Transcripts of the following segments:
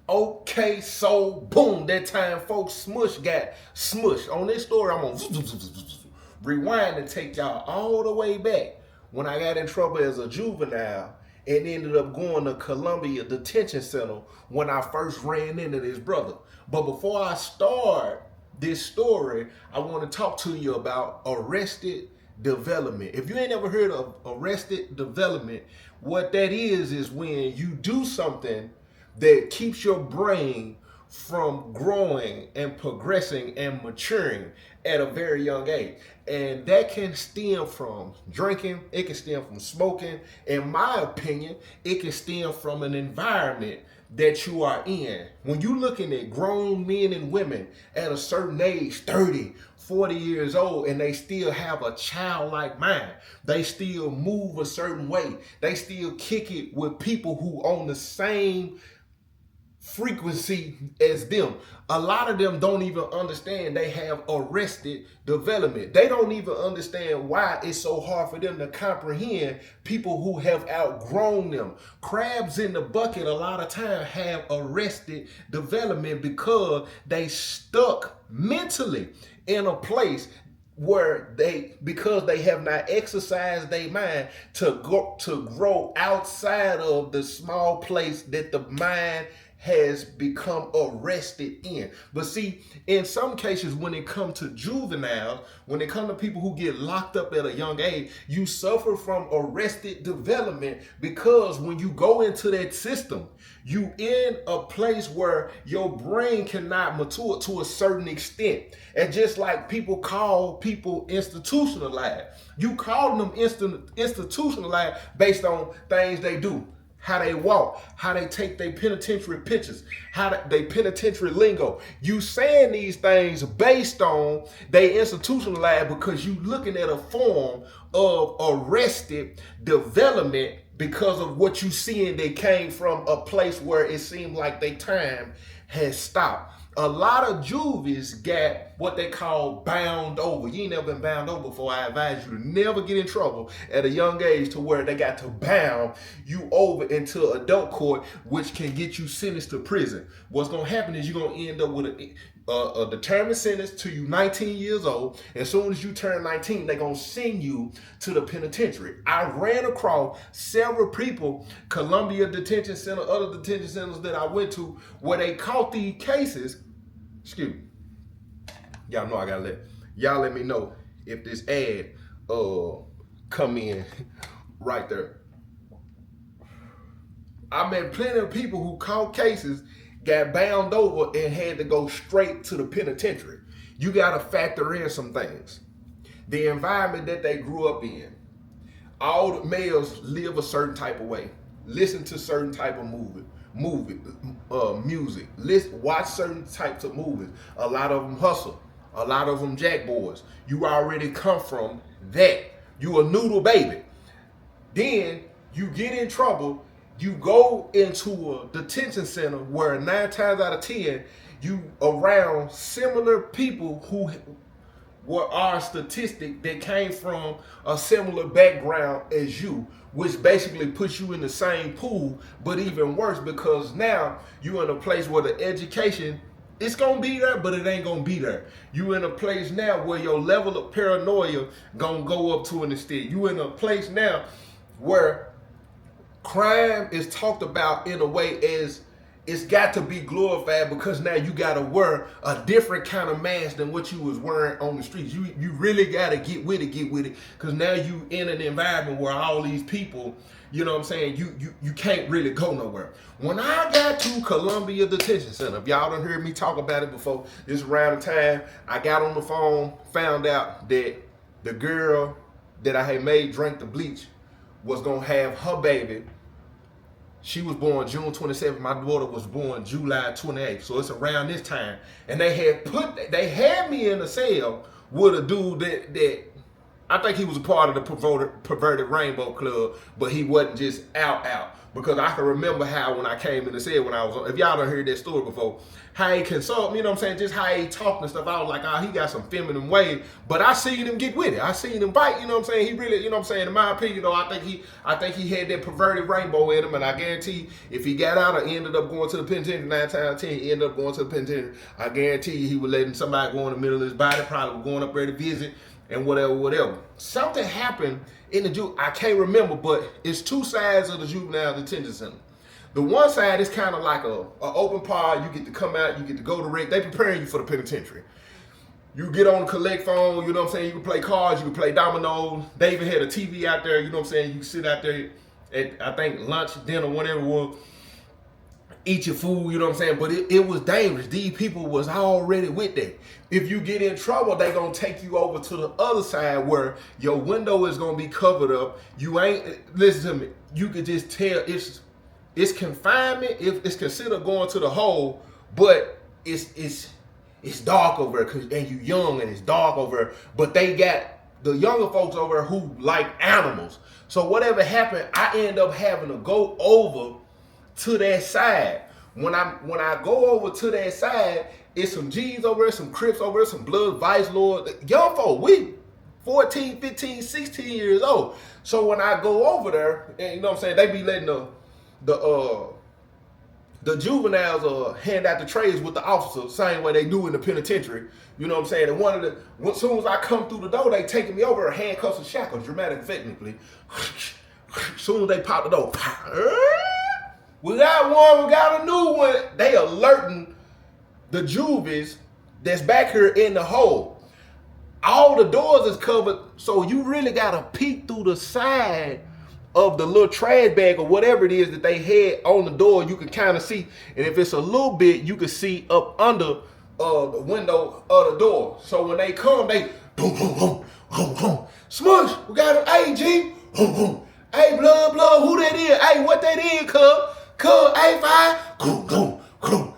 Okay, so boom, that time folks Smush got smushed. On this story, I'm gonna rewind and take y'all all the way back when I got in trouble as a juvenile and ended up going to Columbia Detention Center when I first ran into this brother. But before I start this story, I want to talk to you about arrested development. If you ain't ever heard of arrested development, what that is when you do something that keeps your brain from growing and progressing and maturing at a very young age. And that can stem from drinking, it can stem from smoking. In my opinion, it can stem from an environment that you are in. When you're looking at grown men and women at a certain age, 30, 40 years old, and they still have a childlike mind, they still move a certain way, they still kick it with people who on the same frequency as them. A lot of them don't even understand they have arrested development. They don't even understand why it's so hard for them to comprehend people who have outgrown them. Crabs in the bucket a lot of times have arrested development because they stuck mentally in a place where because they have not exercised their mind to grow outside of the small place that the mind has become arrested in. But see, in some cases, when it comes to juveniles, when it comes to people who get locked up at a young age, you suffer from arrested development because when you go into that system, you in a place where your brain cannot mature to a certain extent. And just like people call people institutionalized, you call them institutionalized based on things they do. How they walk, how they take their penitentiary pictures, how they penitentiary lingo. You saying these things based on they institutionalized because you looking at a form of arrested development because of what you seeing they came from a place where it seemed like their time has stopped. A lot of juvies got what they call bound over. You ain't never been bound over before. I advise you to never get in trouble at a young age to where they got to bound you over into adult court, which can get you sentenced to prison. What's going to happen is you're going to end up with a determined sentence to you 19 years old. As soon as you turn 19, they're going to send you to the penitentiary. I ran across several people, Columbia Detention Center, other detention centers that I went to, where they caught these cases. Excuse me. Y'all know I gotta let me know if this ad come in right there. I met plenty of people who caught cases, got bound over, and had to go straight to the penitentiary. You gotta factor in some things. The environment that they grew up in. All the males live a certain type of way, listen to certain type of music, watch certain types of movies. A lot of them hustle, a lot of them jack boys. You already come from that. You a noodle baby. Then you get in trouble, you go into a detention center where 9 times out of 10 you around similar people who were our statistic that came from a similar background as you, which basically puts you in the same pool, but even worse because now you're in a place where the education, it's gonna be there, but it ain't gonna be there. You in a place now where your level of paranoia gonna go up to an extent. You in a place now where crime is talked about in a way as it's got to be glorified because now you got to wear a different kind of mask than what you was wearing on the streets. You really got to get with it, because now you in an environment where all these people, you know what I'm saying, you can't really go nowhere. When I got to Columbia Detention Center, if y'all done heard me talk about it before, this around the time I got on the phone, found out that the girl that I had made drink the bleach was going to have her baby. She was born June 27th. My daughter was born July 28th. So it's around this time. And they had me in a cell with a dude that I think he was a part of the perverted Rainbow Club, but he wasn't just out. Because I can remember how when I came in and said when I was on, if y'all done heard that story before, how he consult, you know what I'm saying, just how he talked and stuff. I was like, oh, he got some feminine ways, but I seen him get with it. I seen him bite, you know what I'm saying. He really, you know what I'm saying, in my opinion, though, I think he had that perverted rainbow in him, and I guarantee if he got out or ended up going to the penitentiary 9 times out of 10, he ended up going to the penitentiary. I guarantee you he was letting somebody go in the middle of his body, probably going up there to visit and whatever. Something happened in the I can't remember, but it's two sides of the juvenile detention center. The one side is kind of like a open pod. You get to come out, you get to go to rec. They preparing you for the penitentiary. You get on the collect phone, you know what I'm saying? You can play cards, you can play dominoes. They even had a TV out there, you know what I'm saying? You can sit out there at, I think, lunch, dinner, whatever it was, eat your food, you know what I'm saying? But it was dangerous. These people was already with that. If you get in trouble, they gonna take you over to the other side where your window is gonna be covered up. You ain't, listen to me, you could just tell it's confinement, if it's considered going to the hole, but it's dark over there, and you young and it's dark over there, but they got the younger folks over there who like animals. So whatever happened, I end up having to go over to that side. When I go over to that side, it's some G's over there, some Crips over there, some Blood, Vice Lord. Young folk, we 14, 15, 16 years old. So when I go over there, and you know what I'm saying, they be letting the juveniles hand out the trays with the officers, same way they do in the penitentiary. You know what I'm saying? And as soon as I come through the door, they taking me over, handcuffs and shackles, dramatic technically. As soon as they pop the door, we got one, we got a new one. They alerting the juvies that's back here in the hole. All the doors is covered, so you really gotta peek through the side of the little trash bag or whatever it is that they had on the door. You can kind of see, and if it's a little bit, you can see up under the window of the door. So when they come, they boom, boom, boom, boom, boom. Smush, we got an AG. Boom, boom. Hey, blood, who that is? Hey, what that is, cuz? Cuz, A5. Boom, boom, boom.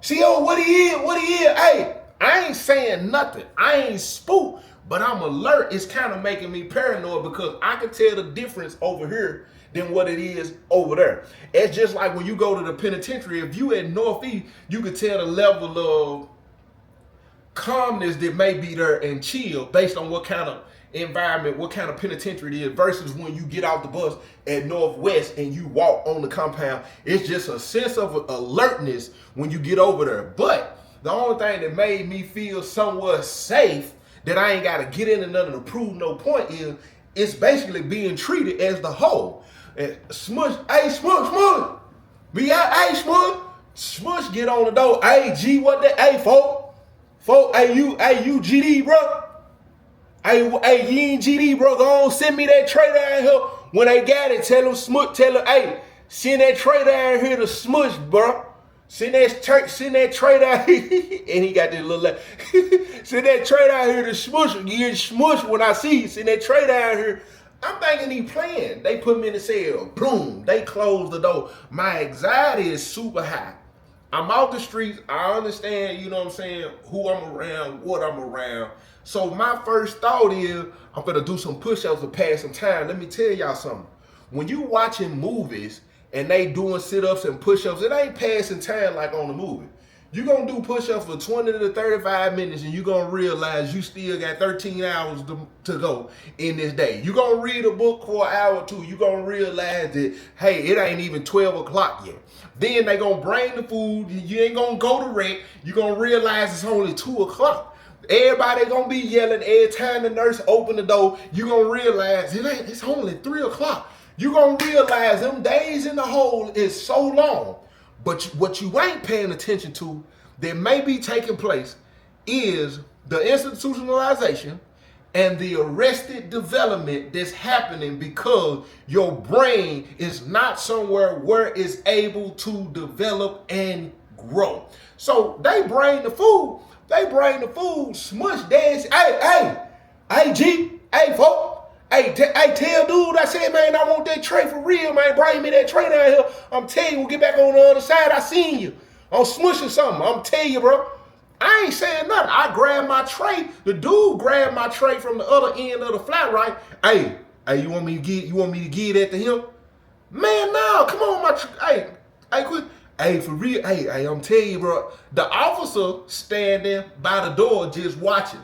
CO, what he is? Hey, I ain't saying nothing. I ain't spooked, but I'm alert. It's kind of making me paranoid because I can tell the difference over here than what it is over there. It's just like when you go to the penitentiary, if you at Northeast, you can tell the level of calmness that may be there and chill based on what kind of environment, what kind of penitentiary it is, versus when you get off the bus at Northwest and you walk on the compound. It's just a sense of alertness when you get over there. But the only thing that made me feel somewhat safe, that I ain't got to get into nothing to prove no point, is it's basically being treated as the whole. And Smush, hey, Smush. Be out, hey, Smush, get on the door. Hey, G, what that? Hey, folk, hey, you GD, bro. Hey, you ain't GD, bro. Go on, send me that tray down here. When they got it, tell them, hey, send that tray down here to Smush, bro. Send that tray down here. And he got this little send that tray down here to Smush. You get Smush when I see you. Send that tray down here. I'm thinking he playing. They put me in the cell. Boom. They close the door. My anxiety is super high. I'm out the streets. I understand, you know what I'm saying, who I'm around, what I'm around. So my first thought is, I'm gonna do some push-ups to pass some time. Let me tell y'all something. When you watching movies and they doing sit-ups and push-ups, it ain't passing time like on the movie. You're gonna do push-ups for 20 to 35 minutes and you're gonna realize you still got 13 hours to go in this day. You're gonna read a book for an hour or two. You're gonna realize that, hey, it ain't even 12 o'clock yet. Then they gonna bring the food. You ain't gonna go to rec. You're gonna realize it's only 2 o'clock. Everybody gonna be yelling every time the nurse open the door. You gonna realize it's only 3 o'clock. You gonna realize them days in the hole is so long. But what you ain't paying attention to that may be taking place is the institutionalization and the arrested development that's happening because your brain is not somewhere where it's able to develop and grow. So they bring the food. Smush dance. Hey, G, hey, folk. Hey, tell dude, I said, man, I want that tray for real, man. Bring me that tray down here. I'm telling you, we'll get back on the other side. I seen you. I'm smushing something. I'm telling you, bro. I ain't saying nothing. I grabbed my tray. The dude grabbed my tray from the other end of the flat, right? Hey, you want me to give that to him? Man, no, come on, hey, quit. Hey, for real, hey, I'm telling you, bro. The officer standing by the door just watching.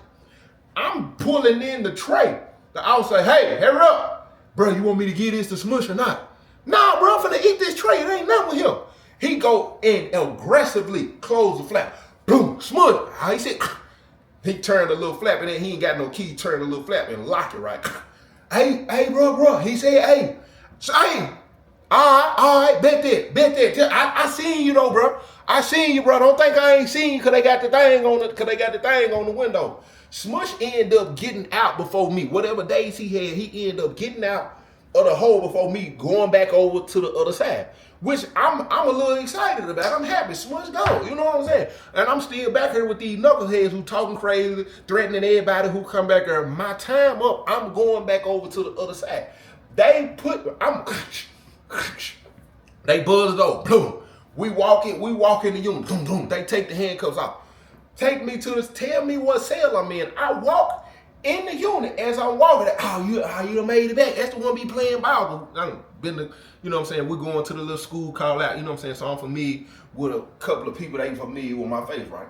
I'm pulling in the tray. The officer, hey, hurry up. Bro, you want me to give this to Smush or not? Nah, bro, I'm finna eat this tray. It ain't nothing with him. He go and aggressively close the flap. Boom, Smush. He said, he turned the little flap, and then he ain't got no key. He turned the little flap and lock it right. Hey, bro. He said, hey. All right, bet that. I seen you though, bro. I seen you, bro. Don't think I ain't seen you because they got the thing on the window. Smush ended up getting out before me. Whatever days he had, he ended up getting out of the hole before me going back over to the other side. Which I'm a little excited about. I'm happy. Smush go. You know what I'm saying? And I'm still back here with these knuckleheads who talking crazy, threatening everybody who come back here. My time up, I'm going back over to the other side. They buzz the door. Boom. We walk in the unit. Boom, boom. They take the handcuffs off. Take me to this. Tell me what cell I'm in. I walk in the unit as I'm walking. You done made it back. That's the one be playing ball. Been to, you know what I'm saying? We're going to the little school call out. You know what I'm saying? So I'm familiar with a couple of people that ain't familiar with my face, right?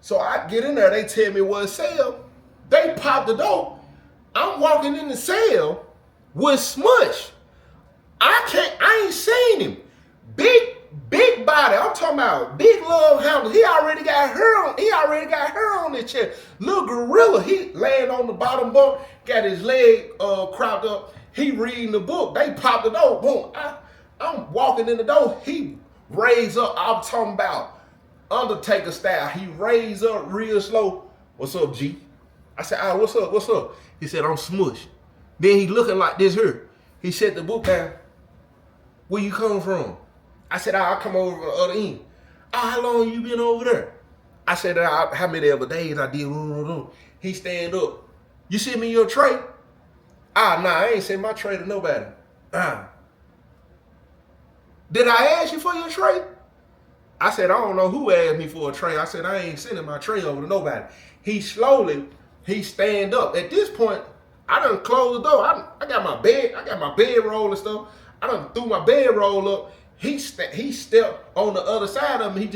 So I get in there. They tell me what cell. They pop the door. I'm walking in the cell with Smush. I ain't seen him. Big body. I'm talking about big love handle. He already got her on this chair. Little gorilla. He laying on the bottom bunk, got his leg cropped up. He reading the book. They pop the door. Boom. I'm walking in the door. He raised up. I'm talking about Undertaker style. He raised up real slow. What's up, G? I said, what's up? He said, I'm Smush. Then he looking like this here. He set the book down. Where you coming from? I said, I come over from the other end. How long you been over there? I said, how many other days I did? He stand up. You send me your tray? Nah, I ain't send my tray to nobody. Did I ask you for your tray? I said, I don't know who asked me for a tray. I said, I ain't sending my tray over to nobody. He stand up. At this point, I done closed the door. I got my bedroll and stuff. I done threw my bedroll up. He stepped on the other side of me.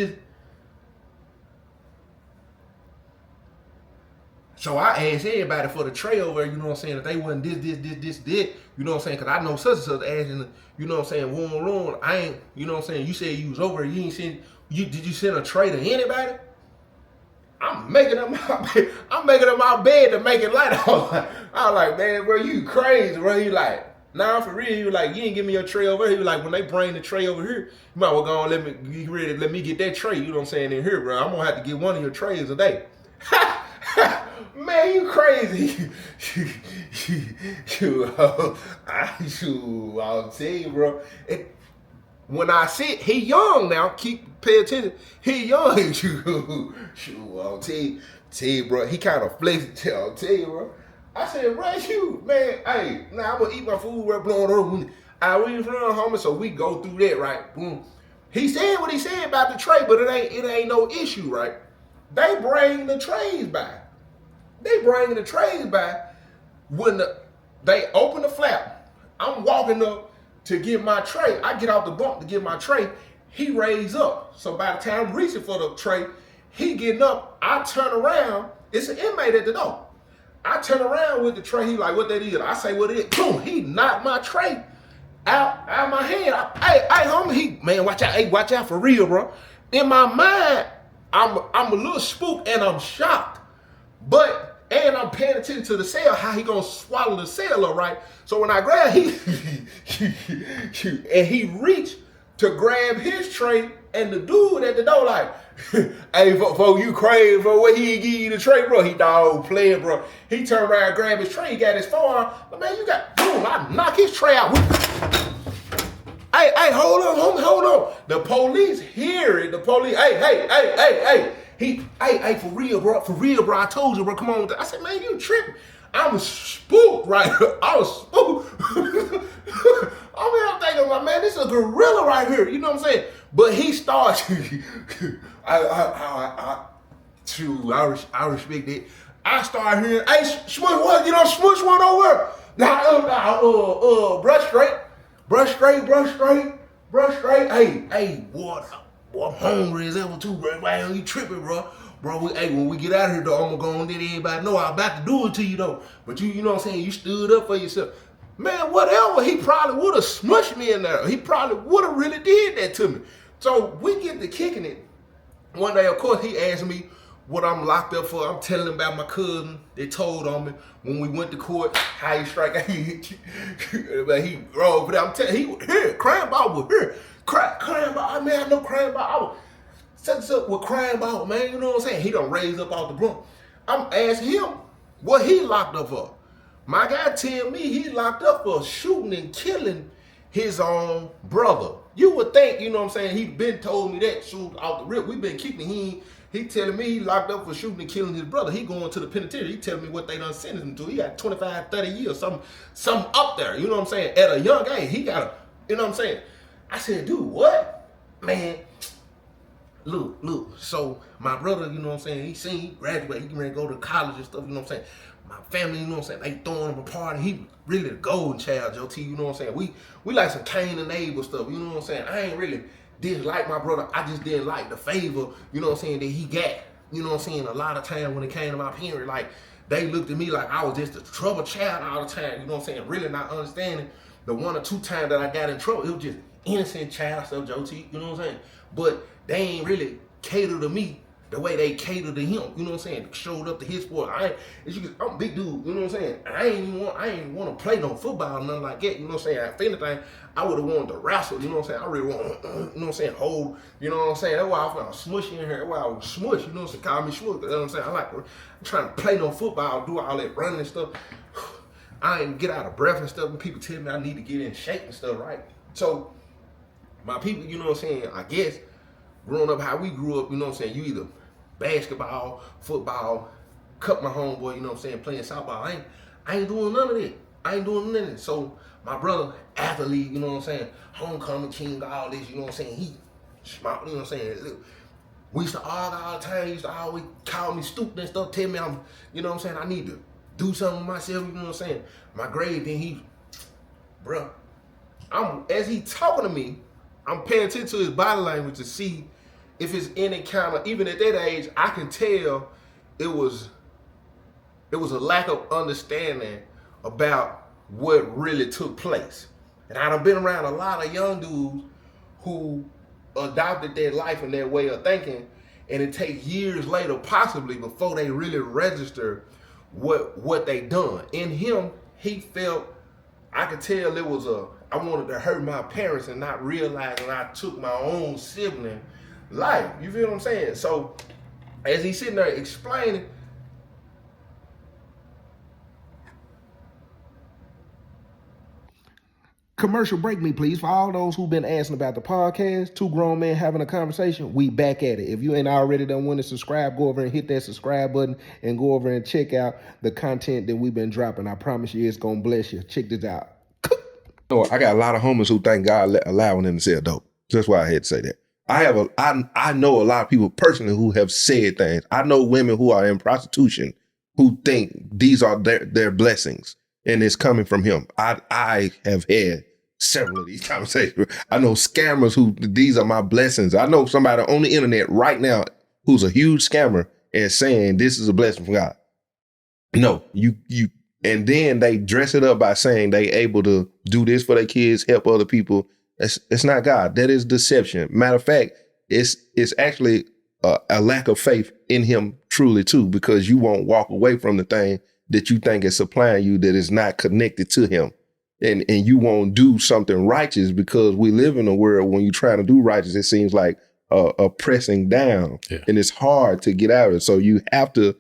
So I asked everybody for the tray over there, you know what I'm saying, if they wasn't this, you know what I'm saying, because I know such and such asking, you know what I'm saying, wrong. I ain't, you know what I'm saying, you said you was over here, you ain't send, did you send a tray to anybody? I'm making up my bed to make it light. I was like, man, bro, you crazy, bro. He like, nah, for real. He was like, you ain't give me your tray over here. He was like, when they bring the tray over here, you might well go on, let me get that tray, you know what I'm saying, in here, bro. I'm gonna have to get one of your trays a day. Man, you crazy. I'll tell you, bro. When I see he young now, pay attention. He young. I'll tell you, bro. He kind of flexed. I'll tell you, bro. I said, bro, man, hey, now I'm gonna eat my food, bro, blowing over. Where you from, homie? So we go through that, right? Boom. He said what he said about the tray, but it ain't no issue, right? They bring the trays by. When they open the flap, I'm walking up to get my tray. I get out the bunk to get my tray. He raised up. So by the time I'm reaching for the tray, he getting up. I turn around. It's an inmate at the door. I turn around with the tray. He like, what that is? I say, what it is? Boom. He knocked my tray out my hand. Hey, homie. Man, watch out. Hey, watch out for real, bro. In my mind, I'm a little spooked and I'm shocked. And I'm paying attention to the cell, how he gonna swallow the cell up, right? So when I grab, he reached to grab his tray, and the dude at the door like, hey, for you crazy, bro, what he give you the tray, bro? He dog playing, bro. He turned around, grabbed his tray, he got his forearm, but man, you got, boom, I knock his tray out. Hey, hold on, homie, hold on. The police hear it. The police, hey. Hey, for real, bro. I told you, bro. Come on. I said, man, you tripping. I was spooked, right? I was spooked. I'm thinking, man, this is a gorilla right here. You know what I'm saying? But he starts. Shoot, I respect it. I start hearing, hey, Smush, what? You know, Smush went over. Brush straight. Hey, boy, I'm hungry as ever too, bro. Why are you tripping, bro? Bro, when we get out of here, though, I'm gonna go and let everybody know I'm about to do it to you, though. But you know what I'm saying? You stood up for yourself. Man, whatever, he probably would have smushed me in there. He probably would have really did that to me. So we get to kicking it. One day, of course, he asked me what I'm locked up for. I'm telling him about my cousin. They told on me when we went to court how he strike. But he rolled, but I'm telling he here, crime ball was here. Crime ball, I mean, I know crime ball. I was set this up with crime ball, man. You know what I'm saying? He done raised up out the Bronx. I'm asking him what he locked up for. My guy tell me he locked up for shooting and killing his own brother. You would think, you know what I'm saying, he been told me that, shoot out the rip. We been kicking he telling me he locked up for shooting and killing his brother. He going to the penitentiary. He telling me what they done sentenced him to. He got 25, 30 years, something up there. You know what I'm saying? At a young age, he got a, you know what I'm saying? I said, dude, what? Man, look. So my brother, you know what I'm saying, he graduated, he ready to go to college and stuff, you know what I'm saying? My family, you know what I'm saying, they throwing him a party. He really the golden child, JT, you know what I'm saying? We like some Cain and Abel stuff, you know what I'm saying? I ain't really dislike my brother. I just didn't like the favor, you know what I'm saying, that he got. You know what I'm saying? A lot of times when it came to my parents, like, they looked at me like I was just a trouble child all the time, you know what I'm saying? Really not understanding the 1 or 2 times that I got in trouble. It was just innocent child stuff, JT, you know what I'm saying? But they ain't really cater to me the way they cater to him, you know what I'm saying? Showed up to his sport. I'm a big dude, you know what I'm saying? I ain't want to play no football or nothing like that, you know what I'm saying? If anything, I would have wanted to wrestle, you know what I'm saying? I really want to, you know what I'm saying, hold, you know what I'm saying? That's why I found smushy in here. That's why I was smush, you know what I'm saying? Call me smush, you know what I'm saying? I'm trying to play no football, do all that running and stuff. I ain't get out of breath and stuff, and people tell me I need to get in shape and stuff, right? So, my people, you know what I'm saying, I guess, growing up how we grew up, you know what I'm saying, you either basketball, football, cut my homeboy, you know what I'm saying, playing softball. I ain't doing none of that. I ain't doing none of that. So my brother, athlete, you know what I'm saying, homecoming king, all this, you know what I'm saying, he smart, you know what I'm saying. Look, we used to argue all the time, he used to always call me stupid and stuff, tell me I'm, you know what I'm saying, I need to do something with myself, you know what I'm saying. My grade, then bruh, as he talking to me, I'm paying attention to his body language to see if it's any kind of, even at that age, I can tell it was a lack of understanding about what really took place. And I've been around a lot of young dudes who adopted their life and their way of thinking, and it takes years later, possibly, before they really register what they done. In him, he felt, I could tell it was I wanted to hurt my parents and not realizing I took my own sibling life. You feel what I'm saying? So as he's sitting there explaining, commercial break me, please. For all those who've been asking about the podcast, 2 grown men having a conversation, we back at it. If you ain't already done want to subscribe, go over and hit that subscribe button and go over and check out the content that we've been dropping. I promise you it's going to bless you. Check this out. No, I got a lot of homies who think God allowing them to sell dope. That's why I had to say that. I know a lot of people personally who have said things. I know women who are in prostitution who think these are their blessings and it's coming from him. I have had several of these conversations. I know scammers who these are my blessings. I know somebody on the internet right now who's a huge scammer and saying this is a blessing from God. No, you and then they dress it up by saying they able to do this for their kids, help other people. It's not God. That is deception. Matter of fact, it's actually a lack of faith in him truly too, because you won't walk away from the thing that you think is supplying you that is not connected to him. And you won't do something righteous because we live in a world when you try to do righteous, it seems like a pressing down. Yeah. And it's hard to get out of it. So you have to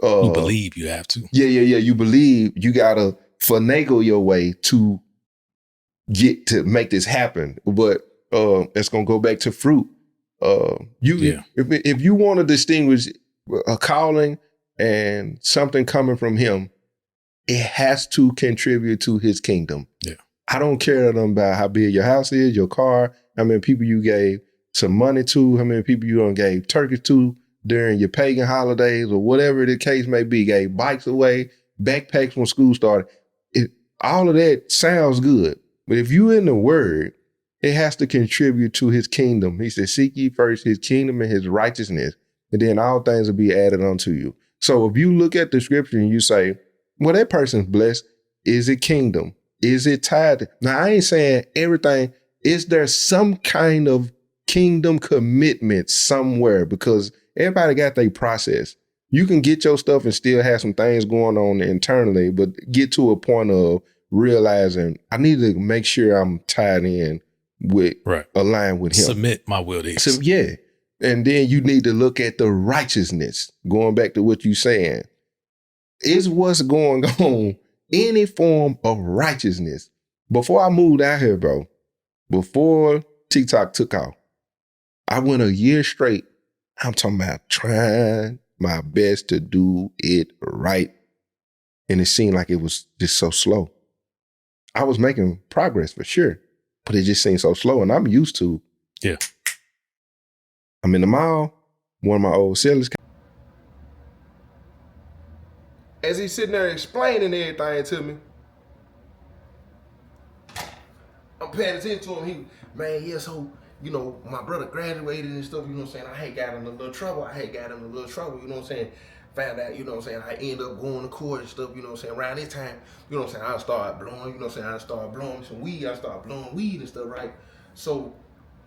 you believe you have to. Yeah. You believe you gotta finagle your way to get to make this happen. But it's gonna go back to fruit. If you want to distinguish a calling and something coming from him, it has to contribute to his kingdom. Yeah. I don't care about how big your house is, your car, how many people you gave some money to, how many people you gave turkeys to. during your pagan holidays or whatever the case may be, gave bikes away, backpacks when school started. All of that sounds good. But if you in the word, it has to contribute to his kingdom. He said, seek ye first his kingdom and his righteousness, and then all things will be added unto you. So if you look at the scripture and you say, well, that person's blessed, is it kingdom? Is it tied? Now, I ain't saying everything. Is there some kind of kingdom commitment somewhere? Because everybody got their process. You can get your stuff and still have some things going on internally, but get to a point of realizing I need to make sure I'm tied in with, aligned with him. Submit my will to his. So, yeah. And then you need to look at the righteousness. Going back to what you're saying. Is what's going on any form of righteousness? Before I moved out here, bro, before TikTok took off, I went a year straight. I'm talking about trying my best to do it right. And it seemed like it was just so slow. I was making progress for sure, but it just seemed so slow. And I'm used to. Yeah. I'm in the mall. One of my old sellers. As he's sitting there explaining everything to me, I'm paying attention to him. He, man, yeah, so, you know, my brother graduated and stuff, you know what I'm saying? I had got in a little trouble. You know what I'm saying? Found out, you know what I'm saying? I ended up going to court and stuff, you know what I'm saying? Around this time, you know what I'm saying? I started blowing, you know what I'm saying? I started blowing some weed. I started blowing weed and stuff, right? So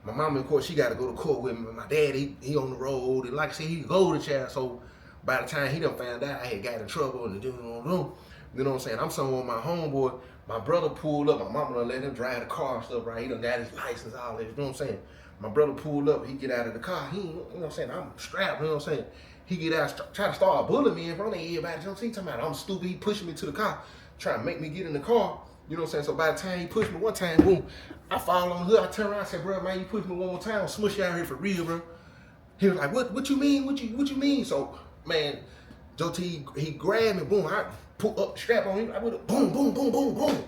my mama, of course, she got to go to court with me. My dad, he on the road. And like I said, he go to child. So by the time he done found out I had got in trouble and you know what I'm saying? I'm somewhere with my homeboy. My brother pulled up. My mama done let him drive the car and stuff, right? He done got his license, all that, you know what I'm saying? My brother pulled up. He get out of the car. He, you know what I'm saying? I'm strapped, you know what I'm saying? He get out, try to start bullying me in front of everybody. You know what I'm talking about? I'm stupid. He pushing me to the car, trying to make me get in the car. You know what I'm saying? So by the time he pushed me one time, boom, I fall on the hood. I turn around and say, bro, man, you push me one more time, I'll smush you out here for real, bro. He was like, what you mean? What you mean? So, man, Joe T, he grabbed me, boom, I put up the strap on him, I went boom, boom, boom, boom, boom.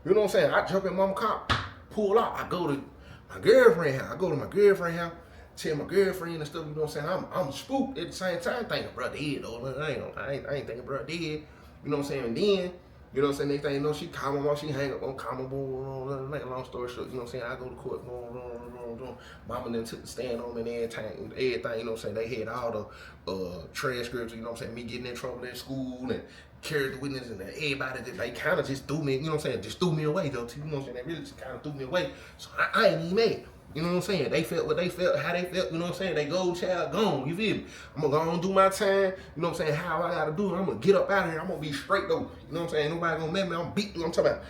You know what I'm saying? I jump in mama car, pull out, I go to my girlfriend house. Tell my girlfriend and stuff, you know what I'm saying? I'm spooked at the same time, thinking, bro, dead, though. I ain't thinking, bro, dead. You know what I'm saying? And then, you know what I'm saying? Next thing you know, she call my mom, she hang up on call my boom, make a long story short, you know what I'm saying? I go to court, boom. Mama then took the stand on me and everything, you know what I'm saying? They had all the transcripts, you know what I'm saying? Me getting in trouble in school and carried the witness and everybody, they kind of just threw me, you know what I'm saying? Just threw me away, though, you know what I'm saying? They really just kind of threw me away. So I ain't even mad. You know what I'm saying? They felt what they felt, how they felt, you know what I'm saying? They go, child, gone, you feel me? I'm gonna go and do my time, you know what I'm saying? How I gotta do it, I'm gonna get up out of here, I'm gonna be straight though, you know what I'm saying? Nobody gonna make me, I'm beat, I'm talking about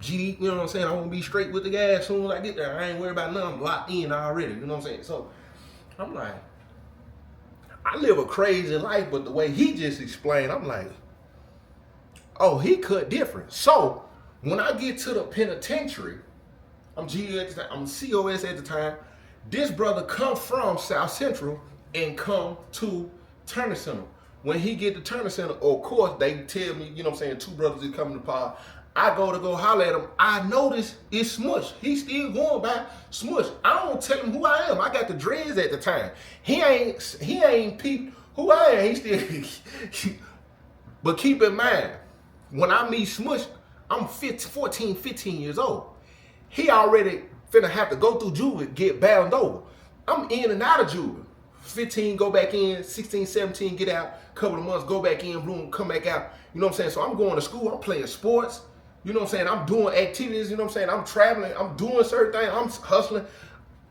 GD, you know what I'm saying? I'm gonna be straight with the gas as soon as I get there. I ain't worried about nothing, I'm locked in already, you know what I'm saying? So, I'm like, I live a crazy life, but the way he just explained, I'm like, oh, he cut different. So, when I get to the penitentiary, I'm GU at the time, I'm COS at the time. This brother come from South Central and come to Turner Center. When he get to Turner Center, of course, they tell me, you know what I'm saying, two brothers is coming to pod. I go holler at him. I notice it's Smush. He's still going by Smush. I don't tell him who I am. I got the dreads at the time. He ain't peeped who I am. He still, but keep in mind, when I meet Smush, I'm 14, 15 years old. He already finna have to go through Juve, get bound over. I'm in and out of Juve. 15, go back in, 16, 17, get out, couple of months, go back in, boom, come back out. You know what I'm saying? So I'm going to school, I'm playing sports, you know what I'm saying? I'm doing activities, you know what I'm saying? I'm traveling, I'm doing certain things, I'm hustling.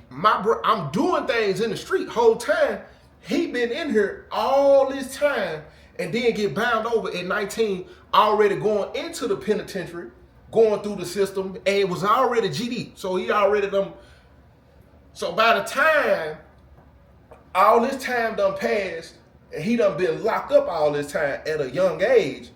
I'm doing things in the street whole time. He been in here all this time and then get bound over at 19, already going into the penitentiary, going through the system, and it was already GD. So he already done. So by the time all this time done passed, and he done been locked up all this time at a young age,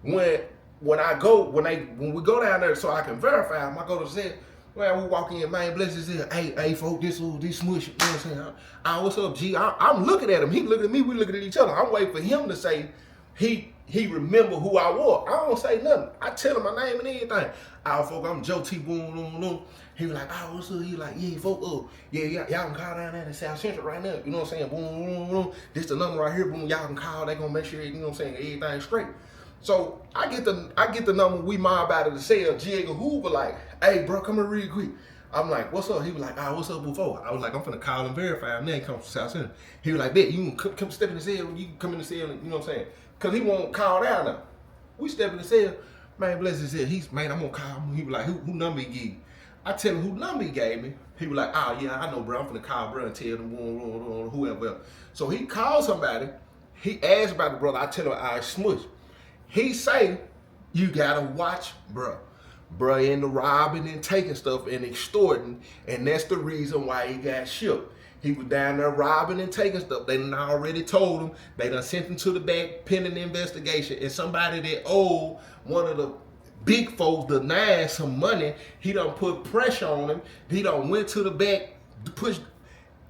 when we go down there so I can verify him, I go to say, well, we walk in, man, bless his ear. Hey, folk, this Smush, you know what I'm saying? What's up, G? I'm looking at him. He looking at me, we looking at each other. I'm waiting for him to say, he remember who I was. I don't say nothing. I tell him my name and everything. Folk, I'm Joe T. Boom, boom, boom. He was like, what's up? He like, yeah, folk, y'all can call down there in South Central right now. You know what I'm saying? Boom, boom, boom. This the number right here. Boom, y'all can call. They gonna make sure, you know what I'm saying, everything's straight. So I get the number. We mob out of the cell. Jigga Hoover like, hey, bro, come here real quick. I'm like, what's up? He was like, what's up before? I was like, I'm finna call and verify him. Then he comes from South Central. He was like, bet, you can come step in the cell. You can come in the cell, and, you know what I'm saying? Because he won't call down now. We step in the cell. Man, bless his head. Man, I'm going to call him. He was like, who number he gave you? I tell him who number he gave me. He was like, yeah, I know, bro. I'm finna call bro and tell them whoever else. So he called somebody. He asked about the brother. I tell him, Smush. He say, you got to watch, bro. Bro into robbing and taking stuff and extorting, and that's the reason why he got shipped. He was down there robbing and taking stuff. They done already told him. They done sent him to the back pending investigation. And somebody that owed one of the big folks, the nine, some money, he done put pressure on him. He done went to the back to push.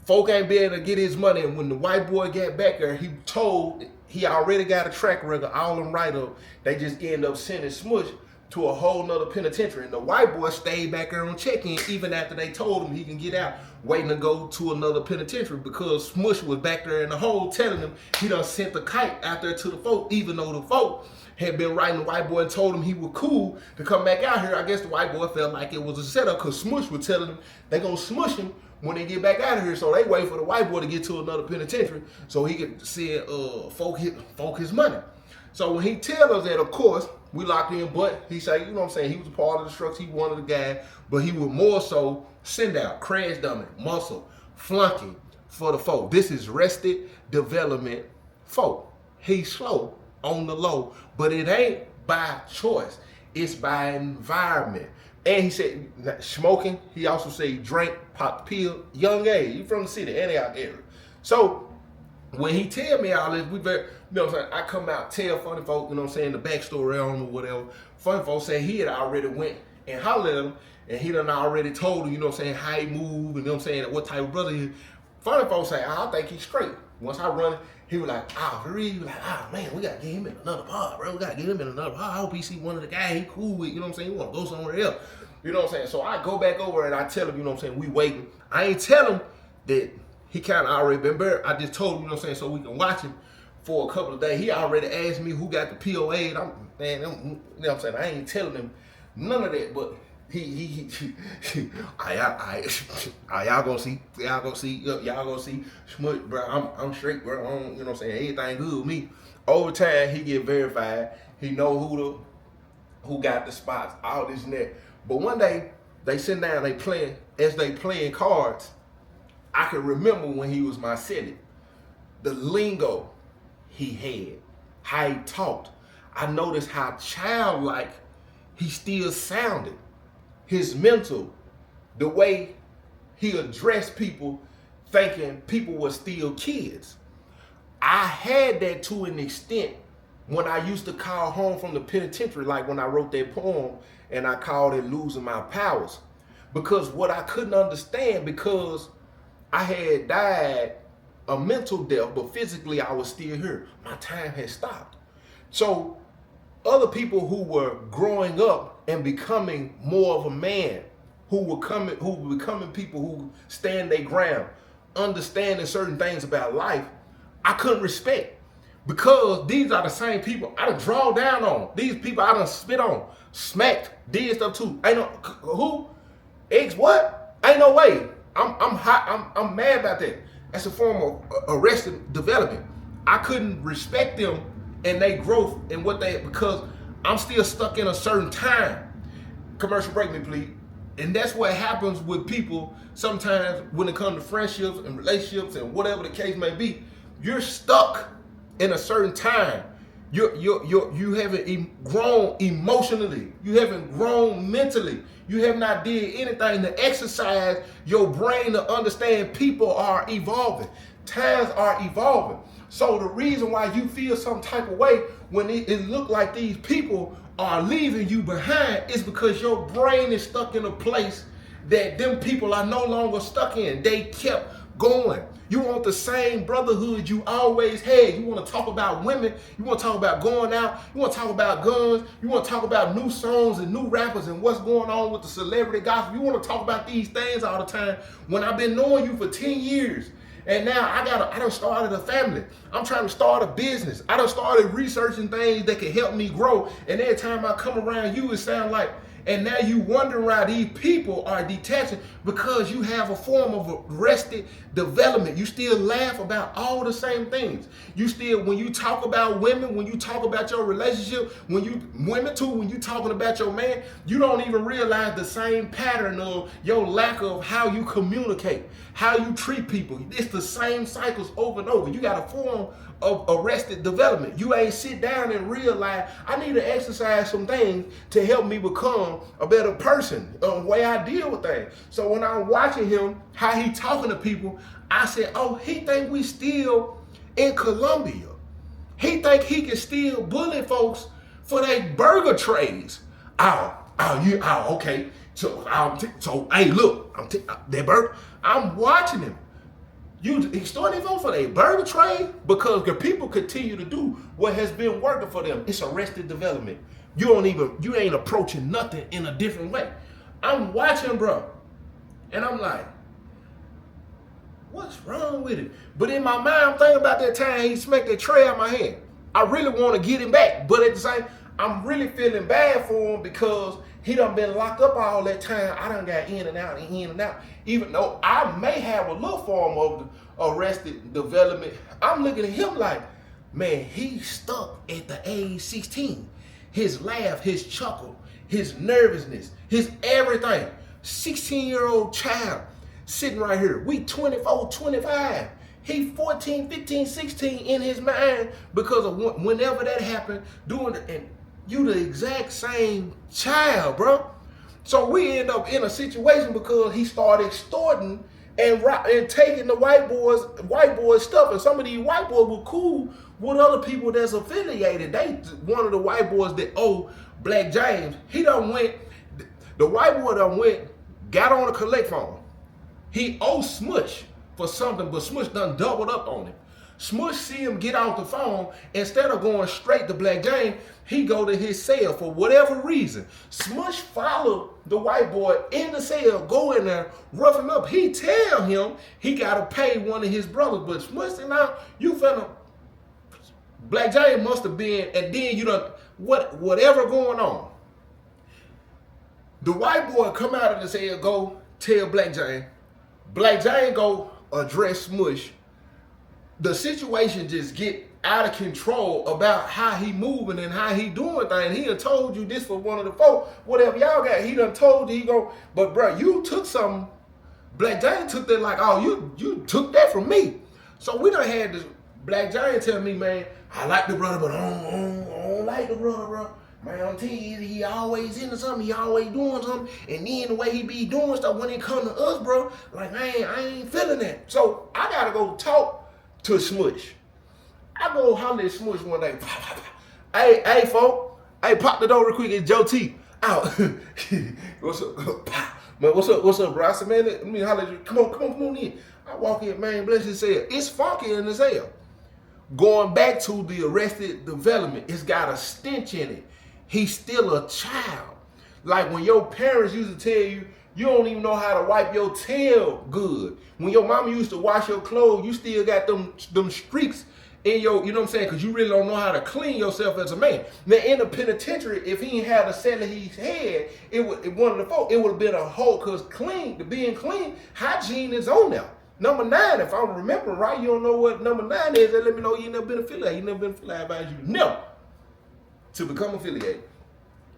Folk ain't be able to get his money. And when the white boy got back there, he told he already got a track record, all them right up. They just end up sending Smush to a whole nother penitentiary. And the white boy stayed back there on check-in even after they told him he can get out, waiting to go to another penitentiary because Smush was back there in the hole telling him he done sent the kite out there to the folk, even though the folk had been writing the white boy and told him he was cool to come back out here. I guess the white boy felt like it was a setup because Smush was telling him they gonna smush him when they get back out of here. So they wait for the white boy to get to another penitentiary so he could send folk his money. So when he tells us that, of course, we locked in, but he say, you know what I'm saying, he was a part of the structure, he one of the guys, but he was more so send out, crash dummy, muscle, flunky for the folk. This is rested development folk. He's slow on the low, but it ain't by choice. It's by environment. And he said smoking, he also said he drank, popped pill, young age. He from the city, Antioch area. So when he tell me all this, we very, you know what I'm saying, I come out, tell funny folk, you know what I'm saying, the backstory on him or whatever. Funny folk say he had already went and hollered at him, and he done already told him, you know what I'm saying, how he move, and you know what I'm saying, what type of brother he is. Funny folk say, I think he's straight. Once I run it, he was like, for real? He was like, man, we gotta get him in another bar, bro. We gotta get him in another bar. I hope he see one of the guys he cool with, you know what I'm saying, he wanna go somewhere else. You know what I'm saying? So I go back over and I tell him, you know what I'm saying, we waiting. I ain't tell him that he kind of already been buried. I just told him, you know what I'm saying, so we can watch him for a couple of days. He already asked me who got the POA. And you know what I'm saying, I ain't telling him none of that, but y'all gonna see, y'all gonna see, Smush, bro, I'm straight, bro, you know what I'm saying, everything good with me. Over time, he get verified. He know who got the spots, all this and that. But one day, they sit down, they playing cards. I can remember when he was my city, the lingo he had, how he talked. I noticed how childlike he still sounded. His mental, the way he addressed people, thinking people were still kids. I had that to an extent when I used to call home from the penitentiary, like when I wrote that poem and I called it Losing My Powers. Because what I couldn't understand, because I had died a mental death, but physically I was still here. My time had stopped. So other people who were growing up and becoming more of a man, who were becoming people who stand their ground, understanding certain things about life, I couldn't respect. Because these are the same people I done draw down on. These people I done spit on, smacked, did stuff too. Ain't no, who? X what? Ain't no way. I'm hot. I'm mad about that. That's a form of arrested development. I couldn't respect them and their growth and what they, because I'm still stuck in a certain time. Commercial break me, please. And that's what happens with people sometimes when it comes to friendships and relationships and whatever the case may be. You're stuck in a certain time. You haven't grown emotionally. You haven't grown mentally. You have not did anything to exercise your brain to understand people are evolving. Times are evolving. So the reason why you feel some type of way when it look like these people are leaving you behind is because your brain is stuck in a place that them people are no longer stuck in. They kept going. You want the same brotherhood you always had. You want to talk about women. You want to talk about going out. You want to talk about guns. You want to talk about new songs and new rappers and what's going on with the celebrity gossip. You want to talk about these things all the time when I've been knowing you for 10 years. And now I done started a family. I'm trying to start a business. I done started researching things that can help me grow. And every time I come around you, it sounds like, and now you wondering why these people are detaching, because you have a form of arrested development. You still laugh about all the same things. You still, when you talk about women, when you talk about your relationship, when you talking about your man, you don't even realize the same pattern of your lack of how you communicate, how you treat people. It's the same cycles over and over. You got a form of arrested development. You ain't sit down and realize I need to exercise some things to help me become a better person, the way I deal with things. So when I'm watching him, how he talking to people, I said, oh, he think we still in Colombia. He think he can still bully folks for their burger trays. Okay. So hey, look, that burger. I'm watching him. You starting vote for a burger tray because the people continue to do what has been working for them. It's arrested development. You ain't approaching nothing in a different way. I'm watching, bro, and I'm like, what's wrong with it? But in my mind, I'm thinking about that time he smacked that tray out my hand. I really want to get him back, but at the same, I'm really feeling bad for him because he done been locked up all that time. I done got in and out and in and out. Even though I may have a little form of arrested development, I'm looking at him like, man, he stuck at the age 16. His laugh, his chuckle, his nervousness, his everything. 16-year-old child sitting right here. We 24, 25. He 14, 15, 16 in his mind because of whenever that happened, doing it, and you the exact same child, bro. So we end up in a situation because he started extorting and taking the white boys stuff. And some of these white boys were cool with other people that's affiliated. One of the white boys that owe Black James, the white boy got on a collect phone. He owes Smush for something, but Smush done doubled up on him. Smush see him get off the phone, instead of going straight to Black James, he go to his cell for whatever reason. Smush followed the white boy in the cell, go in there, rough him up. He tell him he gotta pay one of his brothers, but Smush said, now you finna, Black James must have been, and then you done, whatever going on. The white boy come out of the cell, go tell Black James. Black James go address Smush. The situation just get out of control about how he moving and how he doing things. He done told you this for one of the folk, whatever y'all got, he done told you, he go, but bro, you took something. Black Giant took that like, oh, you took that from me. So we done had this Black Giant tell me, man, I like the brother, but I don't like the brother, bro. Man, I'm telling you, he always into something, he always doing something, and then the way he be doing stuff when it come to us, bro, like, I ain't feeling that. So I gotta go talk to Smush. I go holler at Smush one day. Hey, folk. Hey, pop the door real quick. It's Joe T. Out. What's up? Man, what's up, bro? I said, man, let me holler at you. Come on in. I walk in, man, bless his cell. It's funky in the cell. Going back to the arrested development, it's got a stench in it. He's still a child. Like when your parents used to tell you, you don't even know how to wipe your tail good. When your mama used to wash your clothes, you still got them streaks in your, you know what I'm saying? Because you really don't know how to clean yourself as a man. Now in the penitentiary, if he ain't had a cellar he had, it would have been a hole, because being clean, hygiene is on there. Number 9, if I'm remembering right, you don't know what number 9 is, then let me know you never been affiliated. You never been affiliated, I advise you never to become affiliated.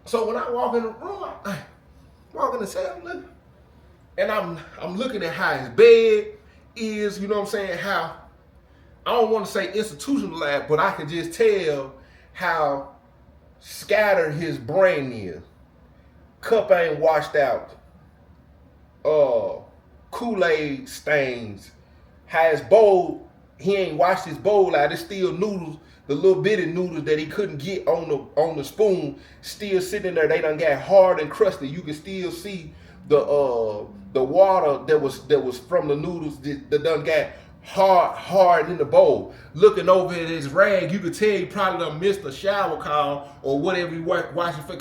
So when I walk in the room, I walk in the cell, and I'm looking at how his bed is, you know what I'm saying, how, I don't want to say institutionalized, but I can just tell how scattered his brain is. Cup ain't washed out. Kool-Aid stains. How his bowl, he ain't washed his bowl out. It's still noodles, the little bitty noodles that he couldn't get on the spoon, still sitting there. They done got hard and crusty. You can still see the water that was from the noodles that done got hard in the bowl, looking over at his rag. You could tell he probably done missed a shower call or whatever he washing for,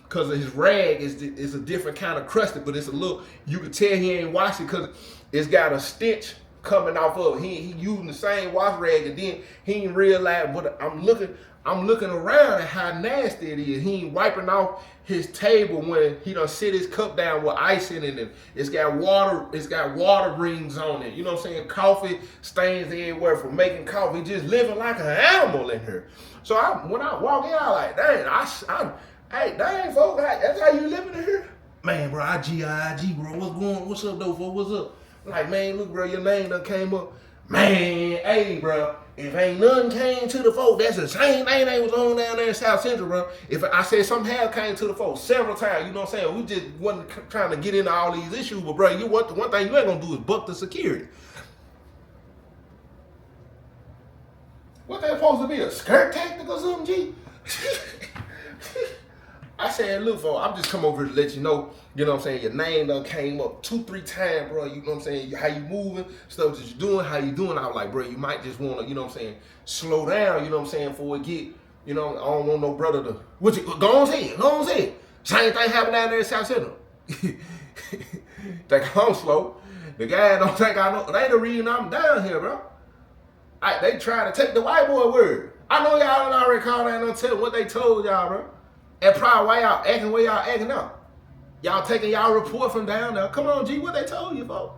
because his rag is a different kind of crusted, but it's a little, you could tell he ain't washed it because it's got a stench coming off of it. He using the same wash rag, and then he ain't realize what I'm looking around at how nasty it is. He ain't wiping off his table when he done sit his cup down with ice in it, and it's got water rings on it. You know what I'm saying? Coffee stains everywhere from making coffee. Just living like an animal in here. So when I walk in, I like, dang, hey, dang, folks, that's how you living in here? Man, bro, IG, bro, what's up, though, folks, what's up? Like, man, look, bro, your name done came up. Man, hey, bro, if ain't nothing came to the folk, that's the same thing they was on down there in South Central, bro. If I said something have came to the folk several times, you know what I'm saying? We just wasn't trying to get into all these issues, but, bro, the one thing you ain't gonna do is buck the security. What they supposed to be, a skirt tactic or something, G? I said, look, folks, I'm just come over to let you know what I'm saying, your name done came up 2-3 times, bro. You know what I'm saying? How you moving, stuff that you doing, how you doing. I was like, bro, you might just want to, you know what I'm saying, slow down, you know what I'm saying, before it get, I don't want no brother to, go on say it. Same thing happened down there in South Central. Think I'm slow. The guy don't think I know. They ain't the reason I'm down here, bro. They try to take the white boy word. I know y'all done already called out and tell them what they told y'all, bro. And probably why y'all acting where y'all acting up. Y'all taking y'all report from down there. Come on, G, what they told you, folks?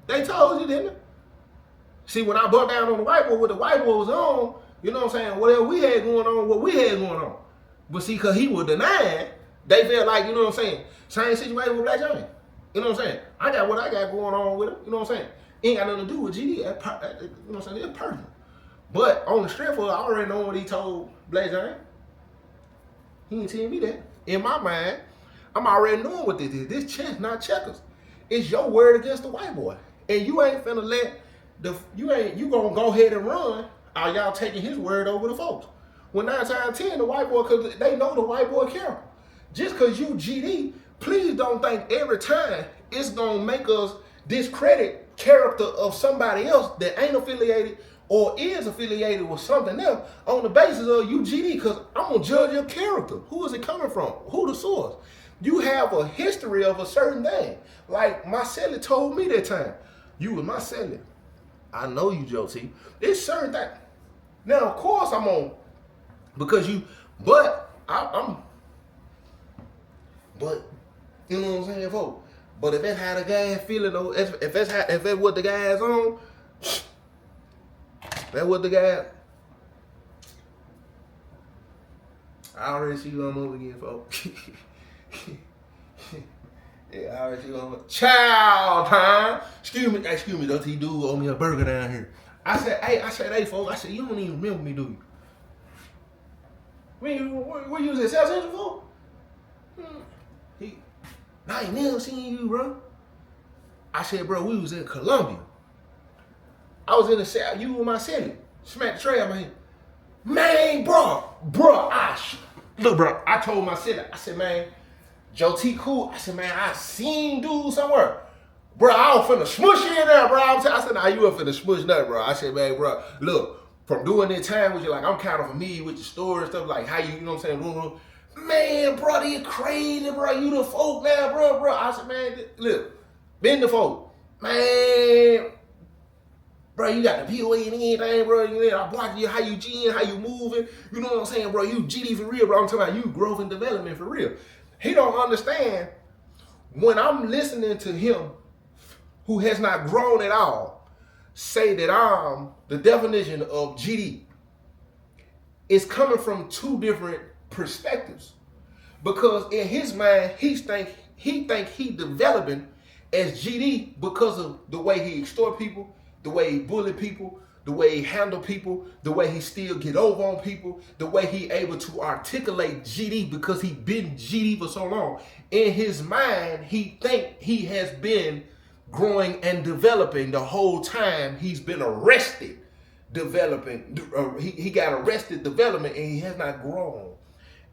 They told you, didn't they? See, when I bumped down on the white boy, what the white boy was on, you know what I'm saying, whatever we had going on, what we had going on. But see, because he was denying, they felt like, you know what I'm saying, same situation with Black Johnny. You know what I'm saying? I got what I got going on with him, you know what I'm saying? Ain't got nothing to do with GD, you know what I'm saying, it's personal. But on the strip, I already know what he told Black Johnny. He ain't telling me that. In my mind, I'm already knowing what this is. This chess, not checkers. It's your word against the white boy. And you ain't finna let you gonna go ahead and run, or y'all taking his word over the folks. When 9 times 10, the white boy, because they know the white boy character. Just because you GD, please don't think every time it's gonna make us discredit character of somebody else that ain't affiliated or is affiliated with something else on the basis of you GD, because I'm going to judge your character. Who is it coming from? Who the source? You have a history of a certain thing. Like my celly told me that time. You was my celly. I know you, Joe T. It's certain thing. Now, of course, I'm on, because you, but you know what I'm saying, folks? But if that's how the guy feeling, though, if that's what the guy's on, that what the guy. I already see you on over again, folks. Yeah, I already see you on. Child time. Excuse me, don't you do owe me a burger down here? I said, hey, folks. I said, you don't even remember me, do you? Where you was at South Central for? I ain't never seen you, bro. I said, bro, we was in Columbia. I was in the South, you were my city. Smack the tray out my hand. Man, bro, look, bro, I told my city, I said, man, Joe T cool. I said, man, I seen dude somewhere. Bro, I was finna smush you in there, bro. I said, nah, you ain't finna smush nothing, bro. I said, man, bro, look, from doing this time with you, like, I'm kind of familiar with your story and stuff, like how you know what I'm saying, man, bro, you crazy, bro. You the folk now, bro. I said, man, look, been the folk. Man, bro, you got the POA and anything, bro. I'm watching you, how you G'ing, how you moving. You know what I'm saying, bro? You GD for real, bro. I'm talking about you growth and development for real. He don't understand when I'm listening to him, who has not grown at all, say that I'm the definition of GD. It's coming from two different perspectives. Because in his mind, he think he developing as GD because of the way he extort people, the way he bully people, the way he handle people, the way he still get over on people, the way he able to articulate GD because he been GD for so long. In his mind, he think he has been growing and developing the whole time he's been arrested developing. He got arrested development and he has not grown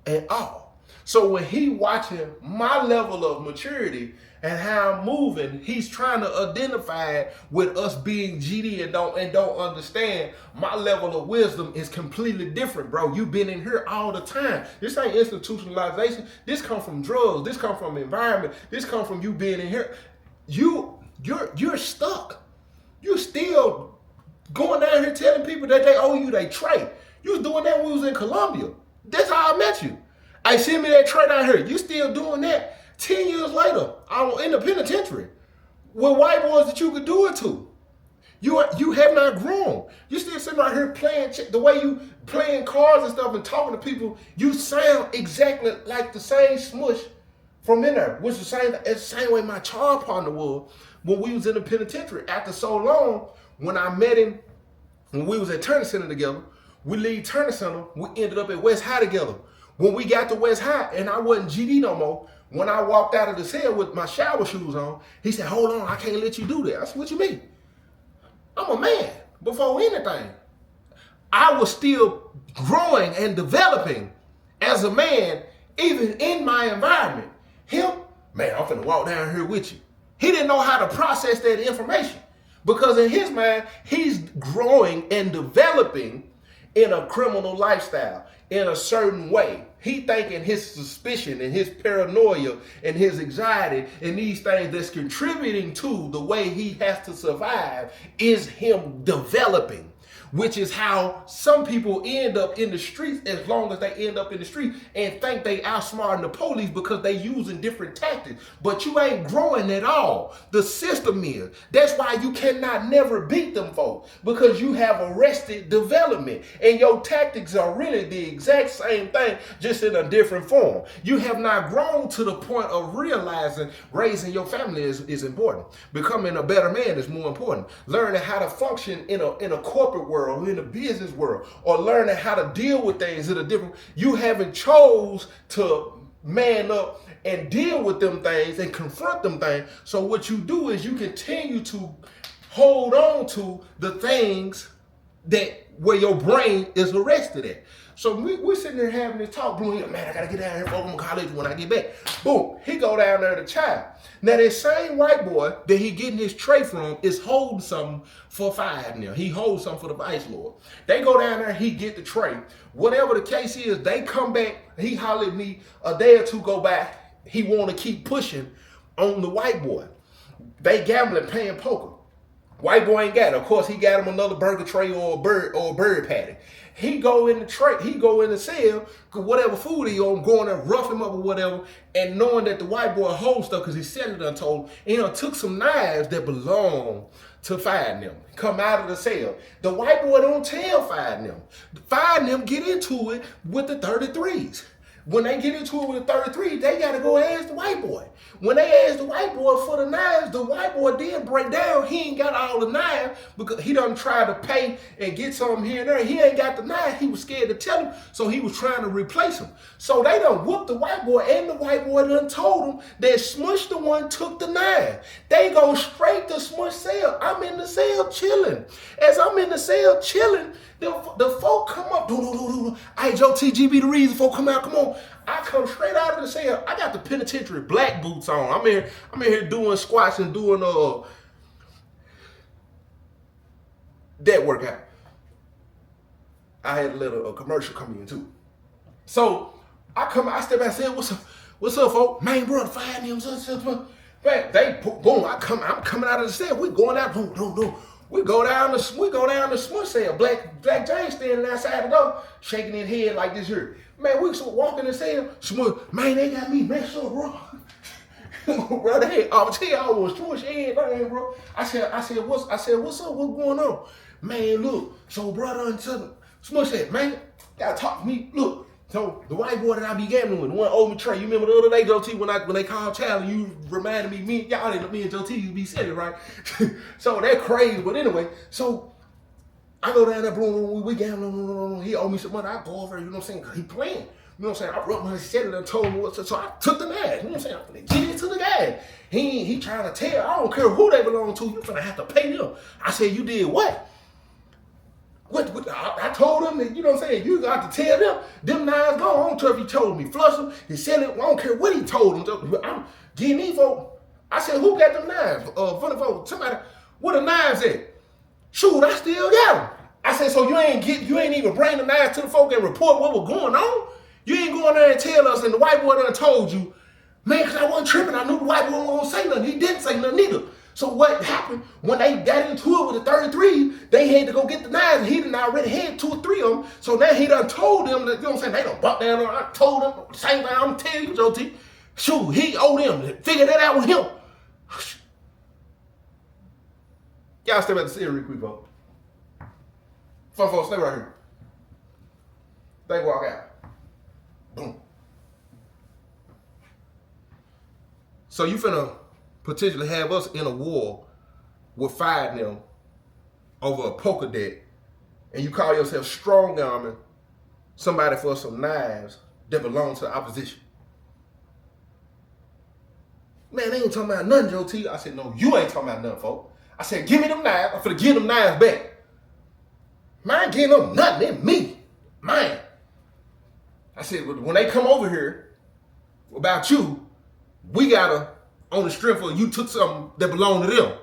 at all. So when he watching my level of maturity and how I'm moving, he's trying to identify it with us being GD and don't understand my level of wisdom is completely different, bro. You've been in here all the time. This ain't institutionalization. This come from drugs. This come from environment. This come from you being in here. You're stuck. You still going down here telling people that they owe you their tray. You was doing that when we was in Colombia. That's how I met you. I send me that tray down here. You still doing that 10 years later in the penitentiary with white boys that you could do it to. You have not grown. You still sitting out here playing, the way you playing cards and stuff and talking to people, you sound exactly like the same Smush from in there, which is the same way my charge partner was when we was in the penitentiary. After so long, when I met him, when we was at Turner Center together, we leave Turner Center, we ended up at West High together. When we got to West High and I wasn't GD no more, when I walked out of the cell with my shower shoes on, he said, hold on, I can't let you do that. I said, what you mean? I'm a man before anything. I was still growing and developing as a man, even in my environment. Him, man, I'm finna walk down here with you. He didn't know how to process that information because in his mind, he's growing and developing in a criminal lifestyle in a certain way. He thinking his suspicion and his paranoia and his anxiety and these things that's contributing to the way he has to survive is him developing, which is how some people end up in the streets as long as they end up in the street and think they outsmarting the police because they using different tactics. But you ain't growing at all. The system is. That's why you cannot never beat them folks, because you have arrested development and your tactics are really the exact same thing, just in a different form. You have not grown to the point of realizing raising your family is important. Becoming a better man is more important. Learning how to function in a corporate world, in the business world, or learning how to deal with things in a different, you haven't chose to man up and deal with them things and confront them things. So what you do is you continue to hold on to the things that where your brain is arrested at. So we're sitting there having this talk, boom, man, I gotta get down here for college when I get back. Boom, he go down there to child. Now that same white boy that he getting his tray from is holding something for five now. He holds something for the vice lord. They go down there, he get the tray. Whatever the case is, they come back, he hollered at me, a day or two go by, he wanna keep pushing on the white boy. They gambling, playing poker. White boy ain't got it. Of course, he got him another burger tray or a bird patty. He go in the tray, he go in the cell, cause whatever food he on, going there, rough him up or whatever, and knowing that the white boy holds stuff because he said it untold, and took some knives that belong to Five them. Come out of the cell. The white boy don't tell Five them. Five them get into it with the 33s. When they get into it with the 33, they gotta go ask the white boy. When they ask the white boy for the knives, the white boy did break down. He ain't got all the knives because he done tried to pay and get something here and there. He ain't got the knife. He was scared to tell him, so he was trying to replace him. So they done whooped the white boy, and the white boy done told him that Smush the one took the knife. They go straight to Smush cell. I'm in the cell chilling. As I'm in the cell chilling, the folk come up. Hey, Joe TGB, the reason folk come out, come on. I come straight out of the cell. I got the penitentiary black boots on. I'm in here doing squats and doing that workout. I had to let a commercial come in too. So I step out and say, what's up, folk? Main brother, Five them. Man, they boom. I'm coming out of the cell. We going out, boom. We go down the Smush cell. Black James standing outside the door, shaking his head like this here. Man, we walking the cell. Smush, man, they got me messed up, bro. Bro, I'll tell you, I was Smush everything, bro. I said, what's up? What's going on? Man, look. So brother, Smush said, man, gotta talk to me. Look. So the white boy that I be gambling with, the one old me Trey, you remember the other day, Joe T, when they called Charlie, you reminded me y'all didn't me and Joe T used to be sitting, right? So that crazy, but anyway, so I go down there, boom, we gambling, he owe me some money, I go over, you know what I'm saying, cause he playing. You know what I'm saying? I wrote my shit and told him what, so I took the knife. You know what I'm saying? I'm finna get into the guy. He trying to tell, I don't care who they belong to, you finna have to pay them. I said, you did what? What? I told him that, you know what I'm saying, you got to tell them knives gone. I don't care if he told me flush them, he said it, I don't care what he told them. I'm getting these folks. I said, who got them knives? Funny folks, somebody, where the knives at? Shoot, I still got them. I said, so you ain't even bring the knives to the folk and report what was going on? You ain't going there and tell us, and the white boy done told you, man, because I wasn't tripping. I knew the white boy wasn't going to say nothing. He didn't say nothing either. So what happened when they got into it with the 33, they had to go get the knives, and he done already had 2 or 3 of them. So now he done told them that, you know what I'm saying, they done bumped down on. I told them, same thing I'm telling you, Joe T. Shoot, he owed them. Figure that out with him. Y'all step at the city real quick, folks. Fun folks, stay right here. They walk out. Boom. So you finna potentially have us in a war with 5 of them over a poker deck, and you call yourself strong arming somebody for some knives that belong to the opposition. Man, they ain't talking about nothing, Joe T. I said, no, you ain't talking about nothing, folks. I said, give me them knives. I'm finna give them knives back. Man, getting them nothing, it's me. Man. I said, when they come over here about you, we gotta, on the strength of you took something that belonged to them.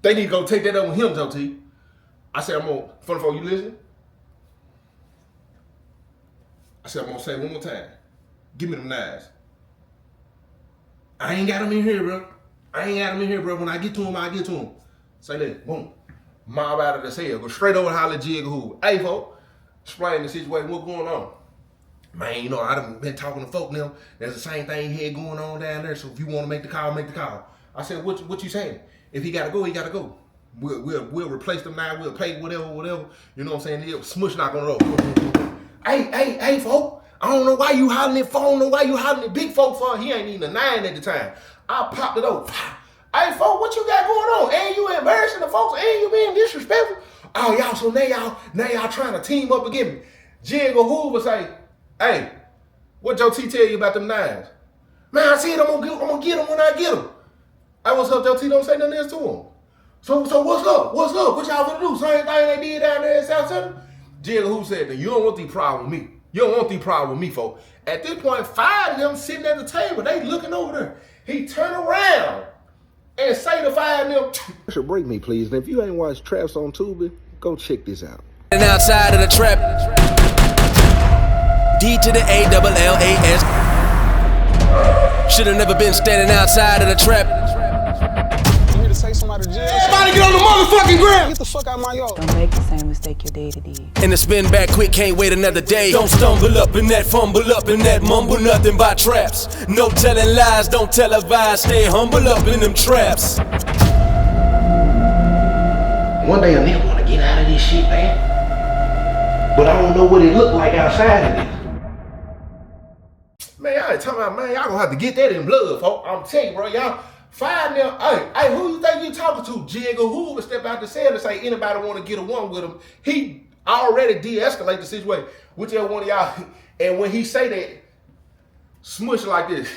They need to go take that up with him, Joe T. I said, I'm gonna, funny folk, you listen? I said, I'm gonna say it one more time. Give me them knives. I ain't got them in here, bro. When I get to them, I get to them. Say that, boom. Mob out of the cell. Go straight over to holler at Jigga Who. Hey, folks, explain the situation, what's going on? Man, you know, I done been talking to folk now. There's the same thing here going on down there, so if you want to make the call, make the call. I said, what you saying? If he gotta go, he gotta go. We'll replace them now, we'll pay whatever. You know what I'm saying? Smush not gonna roll. Hey, folk. I don't know why you hollering at phone, why you hollering at big folk for. He ain't even a 9 at the time. I popped it over. Hey, folk, what you got going on? And you embarrassing the folks, and you being disrespectful. Oh, y'all, so now y'all trying to team up against me. Jigga Hoover say, hey, what Joe T tell you about them knives? Man, I said I'm gonna get them when I get them. Hey, what's up, Joe T? Don't say nothing else to him. So what's up? What y'all gonna do? Same thing they did down there in South Central? Jigga Hoover said that you don't want these problems with me. You don't want these problems with me, folks. At this point, 5 of them sitting at the table, they looking over there. He turn around and say to 5 of them, should break me, please. And if you ain't watched Traps on Tubi, go check this out. And outside of the trap, D to the ALLAS. Should've never been standing outside of the trap. You here to take somebody to jail? Everybody get on the motherfucking ground! Get the fuck out of my yard. Don't make the same mistake your daddy did. And to spin back quick, can't wait another day. Don't stumble up in that, fumble up in that, mumble nothing by traps. No telling lies, don't televise, stay humble up in them traps. One day a nigga wanna get out of this shit, man. But I don't know what it look like outside of this. Man, y'all ain't talking about, man, y'all gonna have to get that in blood, folks. I'm telling you, bro, y'all. 5 now, hey, who you think you talking to? Jigga Who would step out the cell and say anybody want to get a one with him? He already de-escalate the situation. Whichever one of y'all, and when he say that, smush like this.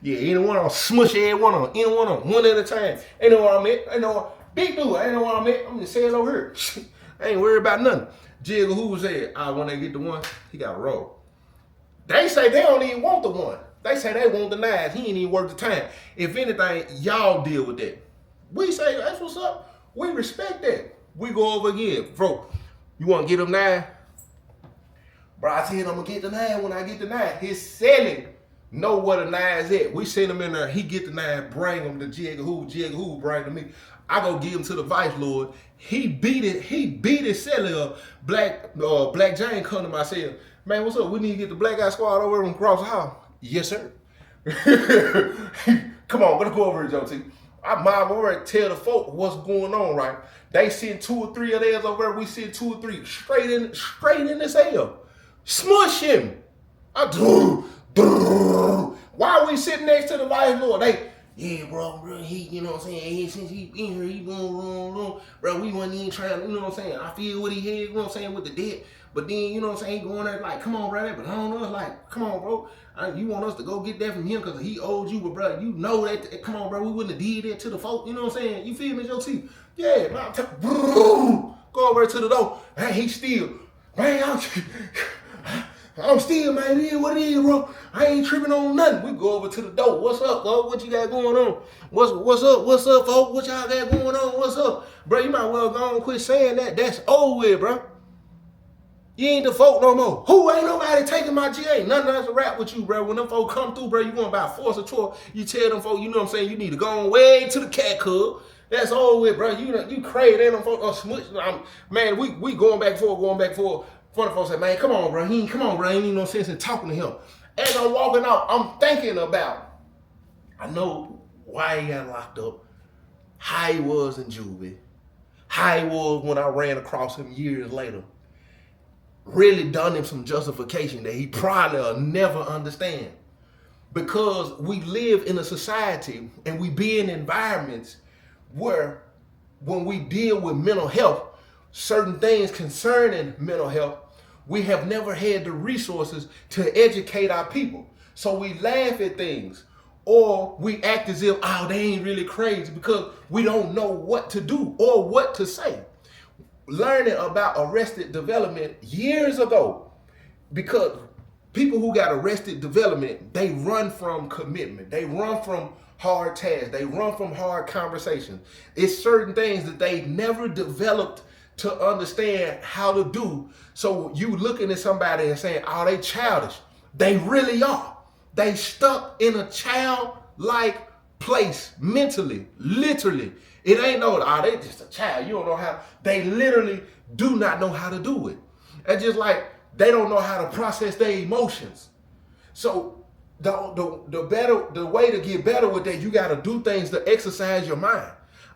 Yeah, anyone on smush anyone on one at a time. Ain't know what I meant. Ain't know big dude, ain't know what I meant. I'm just saying over here. I ain't worried about nothing. Jigga Who said, when they get the one, he got to roll. They say they don't even want the one. They say they want the knives. He ain't even worth the time. If anything, y'all deal with that. We say, that's what's up. We respect that. We go over again. Bro, you want to get them knives? Bro, I said I'm going to get the knife when I get the knife. His selling know where the knives at. We send him in there. He get the knife, bring him to Jigga Who bring to me. I go give him to the vice lord. He beat his seller up. Black Jane come to my cell. Man, what's up? We need to get the black guy squad over and cross the house. Yes, sir. Come on, let's go over here, Joe T. I mob over and tell the folk what's going on, right? They send 2 or 3 of theirs over there. We send 2 or 3 straight in the cell. Smush him. Why are we sitting next to the vice lord? Yeah, bro, he, you know what I'm saying, since he in here, he going, bro, we wasn't even trying, you know what I'm saying, I feel what he had, you know what I'm saying, with the debt, but then, you know what I'm saying, he going there like, come on, bro, but I don't know, like, come on, bro, you want us to go get that from him because he owed you, but bro, you know that, come on, bro, we wouldn't have did that to the folk, you know what I'm saying, you feel me, Joe T? Yeah, man, go over to the door. Hey, he still, man, I'm still, man, it is what it is, bro. I ain't tripping on nothing. We go over to the door. What's up, bro? What you got going on? What's up, folks? What y'all got going on? What's up? Bro, you might well go and quit saying that. That's over with, bro. You ain't the folk no more. Who ain't nobody taking my G? Ain't nothing else to rap with you, bro. When them folk come through, bro, you going by force of choice. You tell them folk, you know what I'm saying, you need to go on way to the cat club. That's all with, bro. You crazy. They them folk smush. Man, we going back and forth. Front of folks say, man, come on, bro. Ain't even no sense in talking to him. As I'm walking out, I'm thinking about, I know why he got locked up, how he was in juvie, how he was when I ran across him years later. Really done him some justification that he probably will never understand. Because we live in a society and we be in environments where when we deal with mental health, certain things concerning mental health, we have never had the resources to educate our people. So we laugh at things or we act as if, oh, they ain't really crazy because we don't know what to do or what to say. Learning about arrested development years ago, because people who got arrested development, they run from commitment. They run from hard tasks. They run from hard conversations. It's certain things that they never developed to understand how to do. So you looking at somebody and saying, oh, they childish. They really are. They stuck in a childlike place mentally, literally. It ain't no, oh, they just a child. You don't know how. They literally do not know how to do it. It's just like they don't know how to process their emotions. So the way to get better with that, you got to do things to exercise your mind.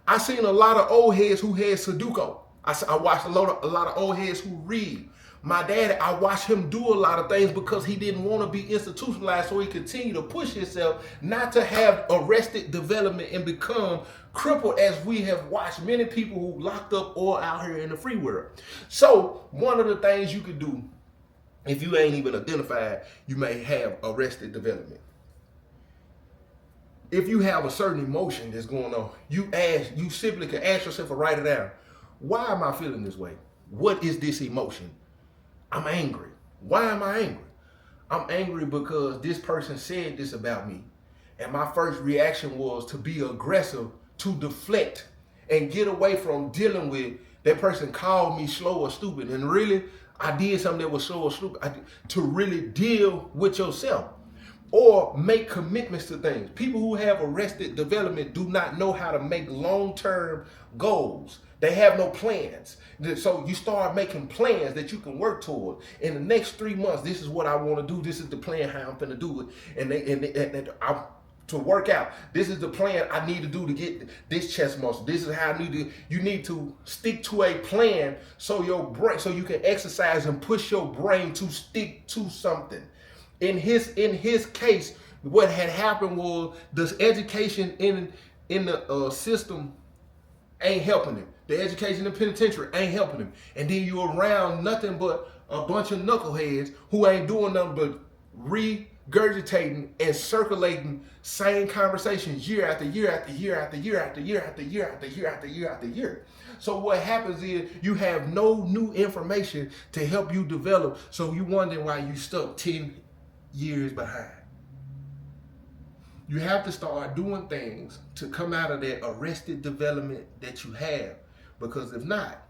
I seen a lot of old heads who had Sudoku. I watched a lot of old heads who read. My daddy, I watched him do a lot of things because he didn't want to be institutionalized, so he continued to push himself not to have arrested development and become crippled, as we have watched many people who locked up or out here in the free world. So one of the things you could do, if you ain't even identified, you may have arrested development. If you have a certain emotion that's going on, you simply can ask yourself or write it down. Why am I feeling this way? What is this emotion? I'm angry. Why am I angry? I'm angry because this person said this about me. And my first reaction was to be aggressive, to deflect, and get away from dealing with that person called me slow or stupid. And really, I did something that was slow or stupid. To really deal with yourself. Or make commitments to things. People who have arrested development do not know how to make long-term goals. They have no plans. So you start making plans that you can work toward. In the next 3 months, this is what I want to do. This is the plan how I'm going to do it. To work out. This is the plan I need to do to get this chest muscle. This is how you need to stick to a plan so you can exercise and push your brain to stick to something. In his case, what had happened was the education in the system ain't helping him. The education in the penitentiary ain't helping him. And then you're around nothing but a bunch of knuckleheads who ain't doing nothing but regurgitating and circulating same conversations year after year after year after year after year after year after year after year after year. So what happens is you have no new information to help you develop. So you wondering why you stuck 10 years behind. You have to start doing things to come out of that arrested development that you have. Because if not,